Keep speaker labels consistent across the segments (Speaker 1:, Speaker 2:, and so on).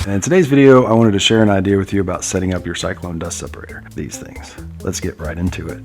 Speaker 1: And in today's video, I wanted to share an idea with you about setting up your Cyclone dust separator. These things. Let's get right into it.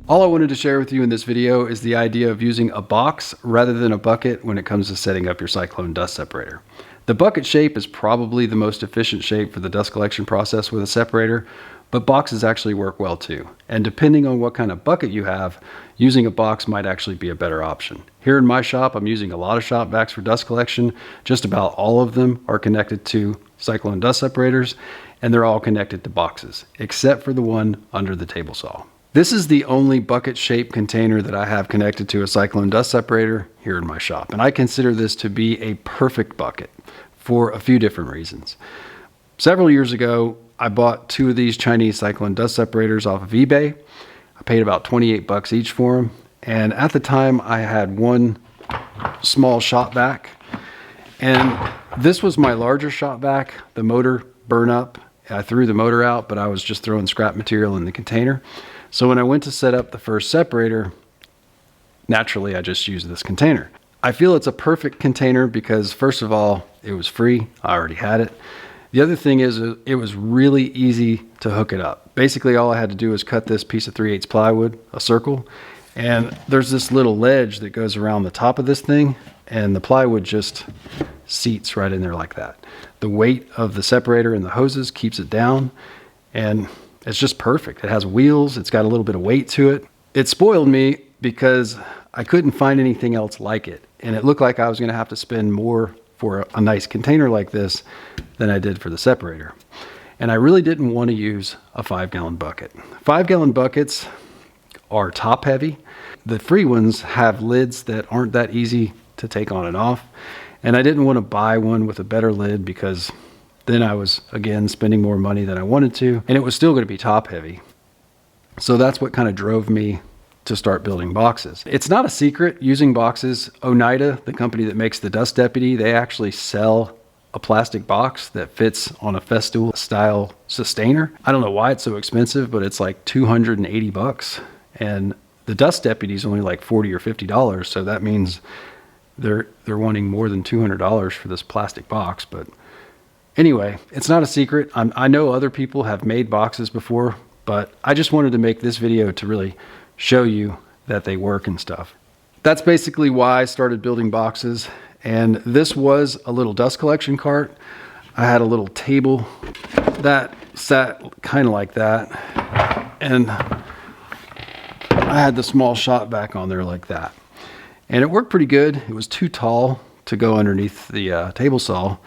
Speaker 1: All I wanted to share with you in this video is the idea of using a box rather than a bucket when it comes to setting up your Cyclone dust separator. The bucket shape is probably the most efficient shape for the dust collection process with a separator, but boxes actually work well too. And depending on what kind of bucket you have, using a box might actually be a better option. Here in my shop, I'm using a lot of shop vacs for dust collection. Just about all of them are connected to Cyclone dust separators, and they're all connected to boxes, except for the one under the table saw. This is the only bucket shaped container that I have connected to a Cyclone dust separator here in my shop. And I consider this to be a perfect bucket for a few different reasons. Several years ago, I bought 2 of these Chinese Cyclone dust separators off of eBay. I paid about 28 bucks each for them. And at the time I had one small shop vac, and this was my larger shop vac. The motor burned up. I threw the motor out, but I was just throwing scrap material in the container. So when I went to set up the first separator, naturally I just used this container. I feel it's a perfect container because first of all, it was free. I already had it. The other thing is it was really easy to hook it up. Basically all I had to do was cut this piece of 3/8 plywood, a circle, and there's this little ledge that goes around the top of this thing, and the plywood just seats right in there like that. The weight of the separator and the hoses keeps it down, and it's just perfect. It has wheels, it's got a little bit of weight to it. It spoiled me because I couldn't find anything else like it, and it looked like I was gonna have to spend more for a nice container like this than I did for the separator. And I really didn't want to use a 5-gallon bucket. 5-gallon buckets are top heavy. The free ones have lids that aren't that easy to take on and off. And I didn't want to buy one with a better lid because then I was, again, spending more money than I wanted to, and it was still going to be top heavy. So that's what kind of drove me to start building boxes. It's not a secret using boxes. Oneida, the company that makes the Dust Deputy, they actually sell a plastic box that fits on a Festool style sustainer. I don't know why it's so expensive, but it's like 280 bucks. And the Dust Deputy is only like $40 or $50. So that means they're wanting more than $200 for this plastic box. But anyway, it's not a secret. I know other people have made boxes before, but I just wanted to make this video to really show you that they work and stuff. That's basically why I started building boxes. And this was a little dust collection cart. I had a little table that sat kind of like that. And I had the small shop vac on there like that. And it worked pretty good. It was too tall to go underneath the table saw,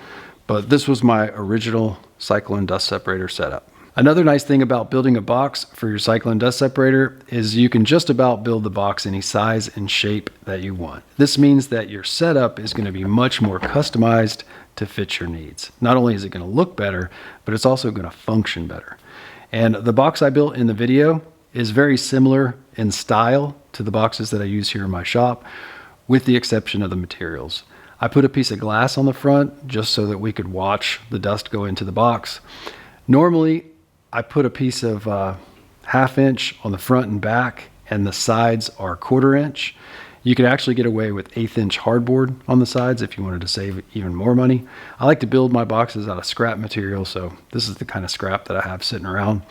Speaker 1: but this was my original Cyclone dust separator setup. Another nice thing about building a box for your Cyclone dust separator is you can just about build the box any size and shape that you want. This means that your setup is going to be much more customized to fit your needs. Not only is it going to look better, but it's also going to function better. And the box I built in the video is very similar in style to the boxes that I use here in my shop, with the exception of the materials. I put a piece of glass on the front just so that we could watch the dust go into the box. Normally, I put a piece of 1/2 inch on the front and back, and the sides are 1/4 inch. You could actually get away with 1/8 inch hardboard on the sides if you wanted to save even more money. I like to build my boxes out of scrap material, so this is the kind of scrap that I have sitting around.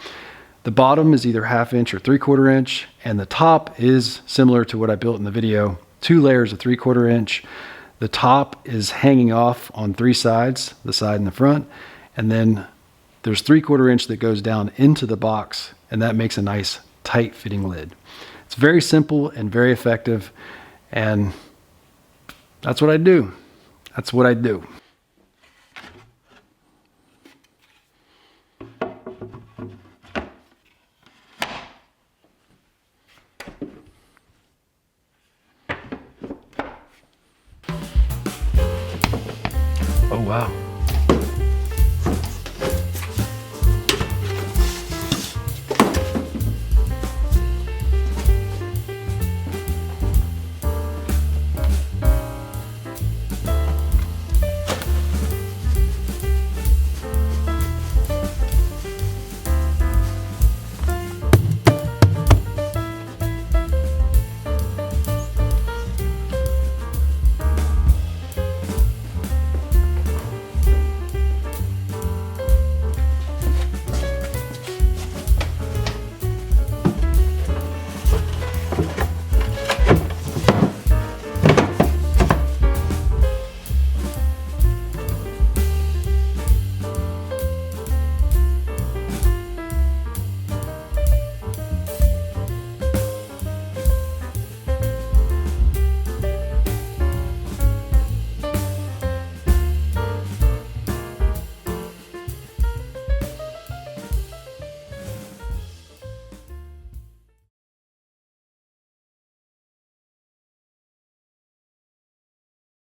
Speaker 1: The bottom is either 1/2 inch or 3/4 inch, and the top is similar to what I built in the video. 2 layers of 3/4 inch. The top is hanging off on 3 sides, the side and the front, and then there's 3/4 inch that goes down into the box, and that makes a nice tight fitting lid. It's very simple and very effective, and that's what I do. That's what I do. Oh wow.